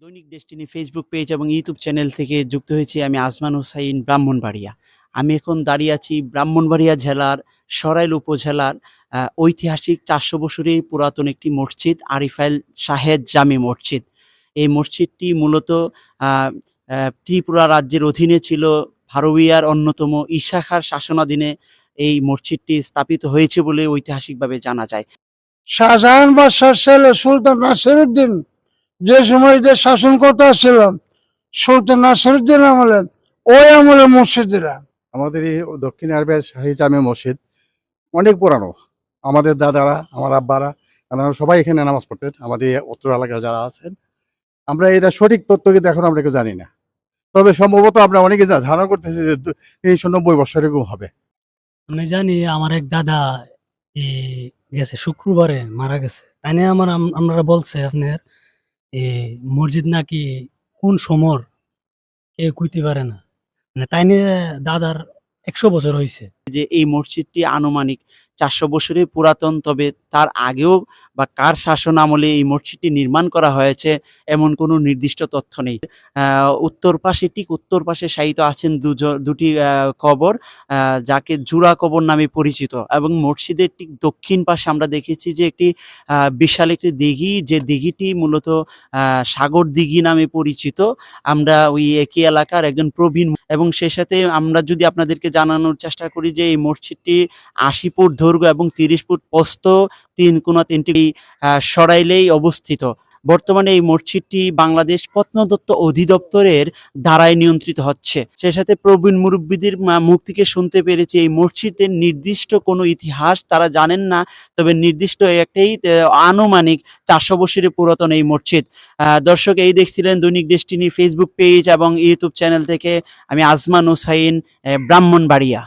দৈনিক destiny Facebook page এবং YouTube channel থেকে যুক্ত হয়েছি আমি আজমান হোসাইন ব্রাহ্মণবাড়িয়া। আমি এখন দাঁড়িয়ে আছি ব্রাহ্মণবাড়িয়া জেলার সরাইল উপজেলার ঐতিহাসিক ৪০০ বছরের পুরাতন একটি মসজিদ আরিফাইল শাহেদ জামে মসজিদ। এই মসজিদটি মূলত আ আ ত্রিপুরা রাজ্যের অধীনে ছিল। ভারোইয়ার অন্যতম ঈসা খাঁর শাসনাধীনে এই মসজিদটি স্থাপিত হয়েছে বলে ঐতিহাসিকভাবে জানা যায়। শাহজাহান বাদশার ছেলে সুলতান নাসিরউদ্দিন যে সময় দেশ শাসন করতে ছিল, সুলতান নাসিরউদ্দিন আমলে ওই আমলে মসজিদরা। আমাদের এই দক্ষিণ আরবের শাহী জামে মসজিদ অনেক পুরানো। আমাদের দাদারা, আমার আব্বারা, এনারা সবাই এখানে নামাজ পড়তেন। আমাদের এই উত্তর এলাকার যারা আছেন, আমরা এটা সঠিক তথ্য কিন্তু এখন আমরা কেউ জানি না। তবে সম্ভবত আমরা অনেকে ধারণা করতেছি যে ৩৯০ বছর এরকম হবে। আমি জানি আমার এক দাদা গেছে শুক্রবারে মারা গেছে। তাই নিয়ে আপনারা বলছে আপনার মসজিদ নাকি কোন সমর কেউ কইতে পারে না। মানে তাই নিয়ে দাদার ১০০ বছর হয়েছে। যে এই মসজিদটি আনুমানিক ৪০০ বছরের পুরাতন, তবে তার আগেও বা কার শাসন আমলে এই মসজিদটি নির্মাণ করা হয়েছে এমন কোনো নির্দিষ্ট তথ্য নেই। ঠিক উত্তর পাশে শায়িত আছেন দুটি কবর, যাকে জুরা কবর নামে পরিচিত, এবং মসজিদের ঠিক দক্ষিণ পাশে আমরা দেখেছি যে একটি বিশাল একটি দিঘি, যে দিঘিটি মূলত সাগর দিঘি নামে পরিচিত। আমরা ওই একই এলাকার একজন প্রবীণ, এবং সে সাথে আমরা যদি আপনাদেরকে জানানোর চেষ্টা করি যে এই মসজিদটি ৮০ ফুট দৈর্ঘ্য এবং ৩০ ফুট প্রস্থ, ৩ কোণা ৩টি সরাইলেই অবস্থিত। বর্তমানে এই মসজিদটি বাংলাদেশ প্রত্নতত্ত্ব অধিদপ্তরের দ্বারাই নিয়ন্ত্রিত হচ্ছে। সে সাথে প্রবীণ মুরব্বীদের মুখ থেকে শুনতে পেরেছি এই মসজিদের নির্দিষ্ট কোনো ইতিহাস তারা জানেন না, তবে নির্দিষ্ট একটাই আনুমানিক ৪০০ বছরের পুরাতন এই মসজিদ। দর্শক, এই দেখছিলেন দৈনিক ডেস্টিনি ফেসবুক পেজ এবং ইউটিউব চ্যানেল থেকে আমি আজমান হোসাইন, ব্রাহ্মণবাড়িয়া।